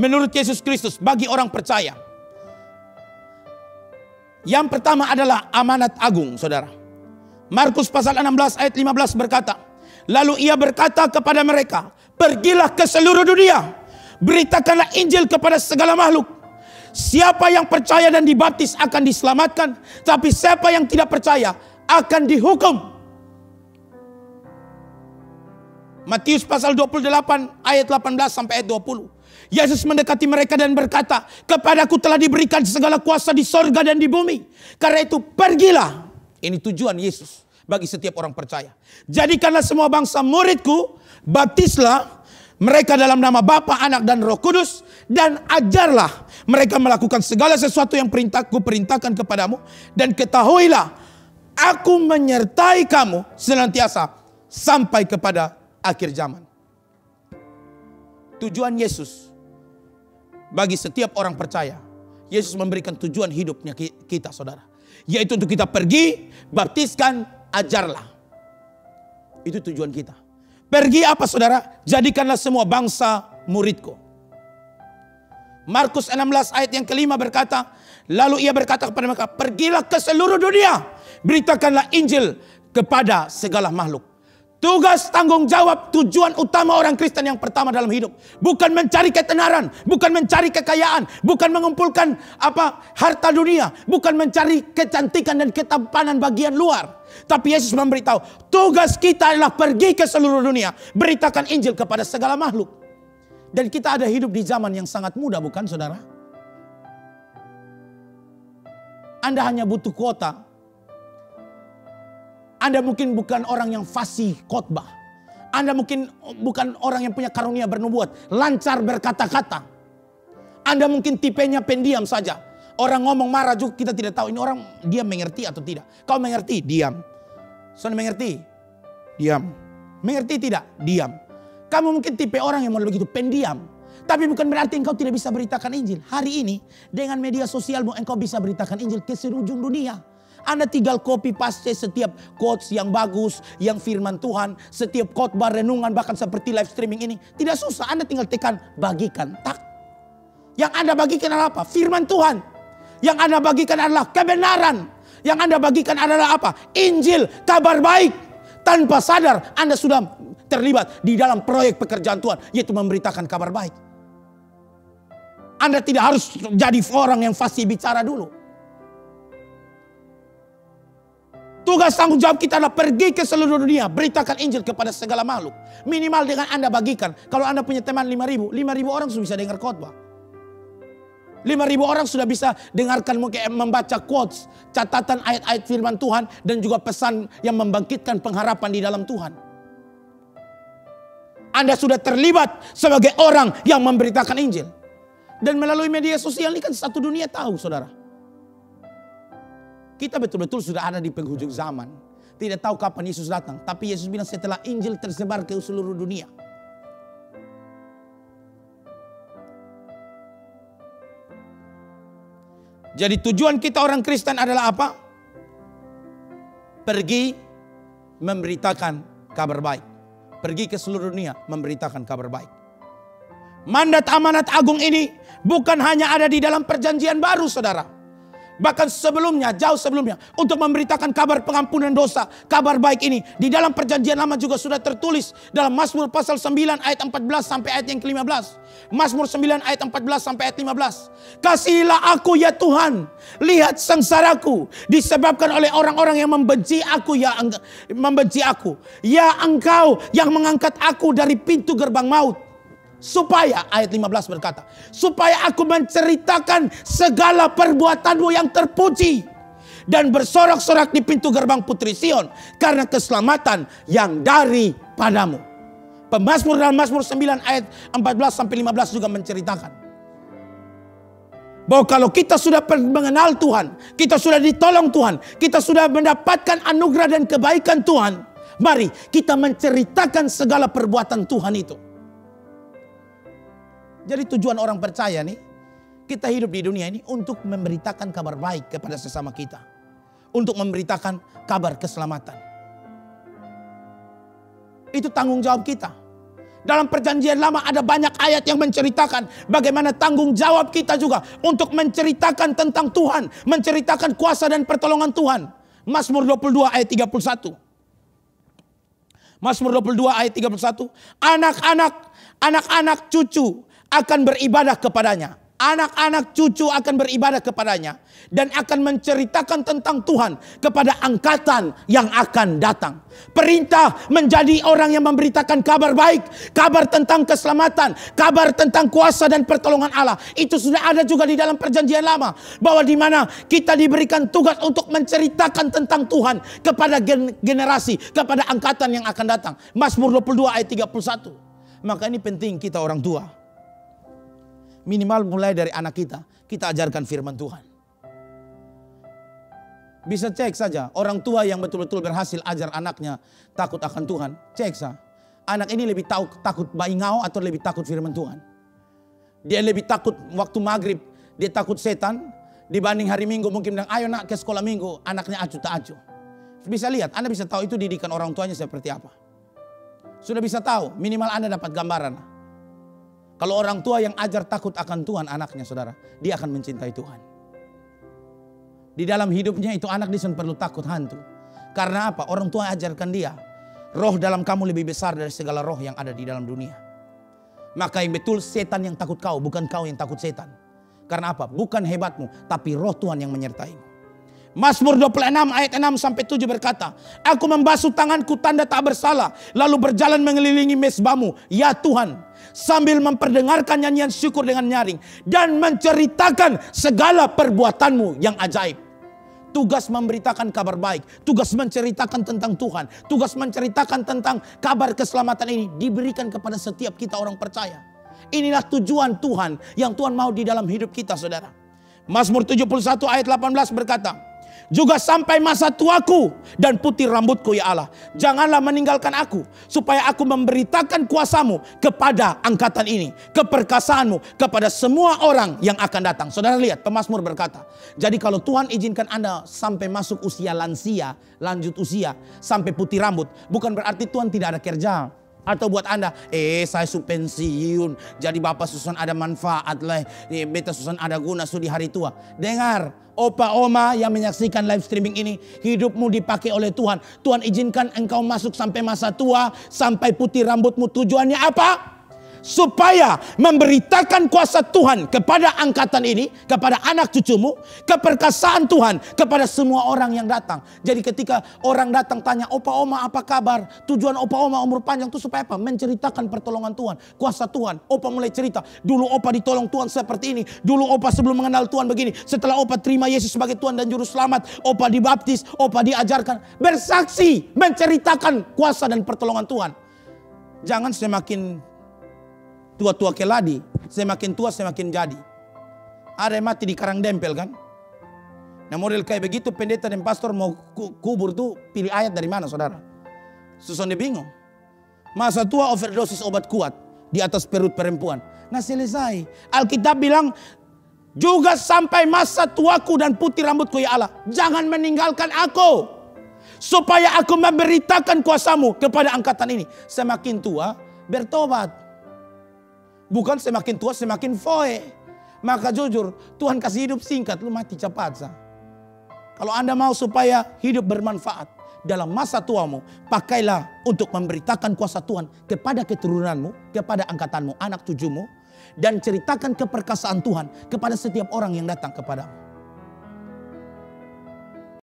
menurut Yesus Kristus bagi orang percaya. Yang pertama adalah amanat agung, saudara. Markus pasal 16 ayat 15 berkata, lalu ia berkata kepada mereka, pergilah ke seluruh dunia, beritakanlah Injil kepada segala makhluk. Siapa yang percaya dan dibaptis akan diselamatkan, tapi siapa yang tidak percaya akan dihukum. Matius pasal 28 ayat 18 sampai ayat 20. Yesus mendekati mereka dan berkata, kepadaku telah diberikan segala kuasa di sorga dan di bumi. Karena itu pergilah. Ini tujuan Yesus bagi setiap orang percaya. Jadikanlah semua bangsa muridku, baptislah mereka dalam nama Bapa, Anak dan Roh Kudus, dan ajarlah mereka melakukan segala sesuatu yang perintahkan kepadamu, dan ketahuilah aku menyertai kamu senantiasa sampai kepada akhir zaman. Tujuan Yesus bagi setiap orang percaya, Yesus memberikan tujuan hidupnya kita, saudara, yaitu untuk kita pergi, baptiskan, ajarlah. Itu tujuan kita. Pergi apa, saudara? Jadikanlah semua bangsa muridku. Markus 16 ayat yang kelima berkata, lalu ia berkata kepada mereka, pergilah ke seluruh dunia, beritakanlah Injil kepada segala makhluk. Tugas, tanggung jawab, tujuan utama orang Kristen yang pertama dalam hidup, bukan mencari ketenaran, bukan mencari kekayaan, bukan mengumpulkan harta dunia, bukan mencari kecantikan dan ketampanan bagian luar. Tapi Yesus memberitahu, tugas kita adalah pergi ke seluruh dunia, beritakan Injil kepada segala makhluk. Dan kita ada hidup di zaman yang sangat mudah, bukan, saudara? Anda hanya butuh kuota. Anda mungkin bukan orang yang fasih khotbah. Anda mungkin bukan orang yang punya karunia bernubuat, lancar berkata-kata. Anda mungkin tipenya pendiam saja. Orang ngomong marah juga kita tidak tahu ini orang dia mengerti atau tidak. Kau mengerti? Diam. Saudara mengerti? Diam. Mengerti tidak? Diam. Kamu mungkin tipe orang yang mau begitu pendiam. Tapi bukan berarti engkau tidak bisa beritakan Injil. Hari ini dengan media sosialmu engkau bisa beritakan Injil ke seluruh dunia. Anda tinggal copy paste setiap quotes yang bagus, yang firman Tuhan, setiap khotbah renungan bahkan seperti live streaming ini. Tidak susah, Anda tinggal tekan bagikan, tak. Yang Anda bagikan adalah apa? Firman Tuhan. Yang Anda bagikan adalah kebenaran. Yang Anda bagikan adalah apa? Injil, kabar baik. Tanpa sadar Anda sudah terlibat di dalam proyek pekerjaan Tuhan, yaitu memberitakan kabar baik. Anda tidak harus jadi orang yang fasih bicara dulu. Tugas tanggung jawab kita adalah pergi ke seluruh dunia, beritakan Injil kepada segala makhluk. Minimal dengan Anda bagikan. Kalau Anda punya teman 5.000 orang sudah bisa dengar khotbah. 5.000 orang sudah bisa dengarkan, mungkin membaca quotes, catatan ayat-ayat firman Tuhan, dan juga pesan yang membangkitkan pengharapan di dalam Tuhan. Anda sudah terlibat sebagai orang yang memberitakan Injil. Dan melalui media sosial ini kan satu dunia tahu, saudara. Kita betul-betul sudah ada di penghujung zaman. Tidak tahu kapan Yesus datang. Tapi Yesus bilang setelah Injil tersebar ke seluruh dunia. Jadi tujuan kita orang Kristen adalah apa? Pergi memberitakan kabar baik. Pergi ke seluruh dunia memberitakan kabar baik. Mandat amanat agung ini bukan hanya ada di dalam perjanjian baru, saudara. Bahkan sebelumnya, jauh sebelumnya, untuk memberitakan kabar pengampunan dosa, kabar baik ini di dalam perjanjian lama juga sudah tertulis dalam Mazmur pasal 9 ayat 14 sampai ayat yang ke-15. Mazmur 9 ayat 14 sampai ayat 15. Kasihilah aku ya Tuhan, lihat sengsaraku disebabkan oleh orang-orang yang membenci aku, ya Engkau yang mengangkat aku dari pintu gerbang maut. Supaya, ayat 15 berkata, supaya aku menceritakan segala perbuatanmu yang terpuji dan bersorak-sorak di pintu gerbang Putri Sion karena keselamatan yang daripadamu. Pemazmur dalam Mazmur 9 ayat 14 sampai 15 juga menceritakan bahwa kalau kita sudah mengenal Tuhan, kita sudah ditolong Tuhan, kita sudah mendapatkan anugerah dan kebaikan Tuhan, mari kita menceritakan segala perbuatan Tuhan itu. Jadi tujuan orang percaya nih, kita hidup di dunia ini untuk memberitakan kabar baik kepada sesama kita. Untuk memberitakan kabar keselamatan. Itu tanggung jawab kita. Dalam perjanjian lama ada banyak ayat yang menceritakan bagaimana tanggung jawab kita juga untuk menceritakan tentang Tuhan. Menceritakan kuasa dan pertolongan Tuhan. Mazmur 22 ayat 31. Mazmur 22 ayat 31. Anak-anak cucu akan beribadah kepadanya. Anak-anak cucu akan beribadah kepadanya. Dan akan menceritakan tentang Tuhan kepada angkatan yang akan datang. Perintah menjadi orang yang memberitakan kabar baik. Kabar tentang keselamatan. Kabar tentang kuasa dan pertolongan Allah. Itu sudah ada juga di dalam perjanjian lama. Bahwa di mana kita diberikan tugas untuk menceritakan tentang Tuhan kepada generasi. Kepada angkatan yang akan datang. Mazmur 22 ayat 31. Maka ini penting kita orang tua. Minimal mulai dari anak kita ajarkan firman Tuhan. Bisa cek saja orang tua yang betul-betul berhasil ajar anaknya takut akan Tuhan. Cek saja. Anak ini lebih takut bayi ngau atau lebih takut firman Tuhan. Dia lebih takut waktu maghrib. Dia takut setan. Dibanding hari Minggu mungkin bilang ayo nak ke sekolah Minggu. Anaknya acuh tak acuh. Bisa lihat. Anda bisa tahu itu didikan orang tuanya seperti apa. Sudah bisa tahu. Minimal Anda dapat gambaran. Kalau orang tua yang ajar takut akan Tuhan anaknya saudara. Dia akan mencintai Tuhan. Di dalam hidupnya itu anak dia perlu takut hantu. Karena apa? Orang tua ajarkan dia. Roh dalam kamu lebih besar dari segala roh yang ada di dalam dunia. Maka yang betul setan yang takut kau. Bukan kau yang takut setan. Karena apa? Bukan hebatmu. Tapi roh Tuhan yang menyertaimu. Mazmur 26 ayat 6-7 berkata. Aku membasuh tanganku tanda tak bersalah. Lalu berjalan mengelilingi mezbamu. Ya Tuhan. Sambil memperdengarkan nyanyian syukur dengan nyaring. Dan menceritakan segala perbuatanmu yang ajaib. Tugas memberitakan kabar baik. Tugas menceritakan tentang Tuhan. Tugas menceritakan tentang kabar keselamatan ini. Diberikan kepada setiap kita orang percaya. Inilah tujuan Tuhan. Yang Tuhan mau di dalam hidup kita saudara. Mazmur 71 ayat 18 berkata. Juga sampai masa tuaku dan putih rambutku ya Allah. Janganlah meninggalkan aku. Supaya aku memberitakan kuasamu kepada angkatan ini. Keperkasaanmu kepada semua orang yang akan datang. Saudara lihat pemazmur berkata. Jadi kalau Tuhan izinkan Anda sampai masuk usia lansia. Lanjut usia. Sampai putih rambut. Bukan berarti Tuhan tidak ada kerja. Atau buat Anda. Saya su pensiun. Jadi Bapak Susan ada manfaat lah. Beta Susan ada guna su di hari tua. Dengar. Opa oma yang menyaksikan live streaming ini. Hidupmu dipakai oleh Tuhan. Tuhan izinkan engkau masuk sampai masa tua. Sampai putih rambutmu. Tujuannya apa? Supaya memberitakan kuasa Tuhan kepada angkatan ini. Kepada anak cucumu. Keperkasaan Tuhan kepada semua orang yang datang. Jadi ketika orang datang tanya. Opa oma apa kabar? Tujuan opa oma umur panjang itu supaya apa? Menceritakan pertolongan Tuhan. Kuasa Tuhan. Opa mulai cerita. Dulu opa ditolong Tuhan seperti ini. Dulu opa sebelum mengenal Tuhan begini. Setelah opa terima Yesus sebagai Tuhan dan Juru Selamat. Opa dibaptis. Opa diajarkan. Bersaksi. Menceritakan kuasa dan pertolongan Tuhan. Jangan semakin tua-tua keladi, semakin tua semakin jadi. Ada yang mati di karang dempel kan? Nah model kayak begitu pendeta dan pastor mau kubur tuh pilih ayat dari mana saudara? Susun dia bingung. Masa tua overdosis obat kuat di atas perut perempuan. Nah selesai. Alkitab bilang juga sampai masa tuaku dan putih rambutku ya Allah. Jangan meninggalkan aku. Supaya aku memberitakan kuasamu kepada angkatan ini. Semakin tua bertobat. Bukan semakin tua semakin foe. Maka jujur Tuhan kasih hidup singkat. Lu mati cepat. Kalau Anda mau supaya hidup bermanfaat. Dalam masa tuamu. Pakailah untuk memberitakan kuasa Tuhan. Kepada keturunanmu. Kepada angkatanmu. Anak cucumu. Dan ceritakan keperkasaan Tuhan. Kepada setiap orang yang datang kepadamu.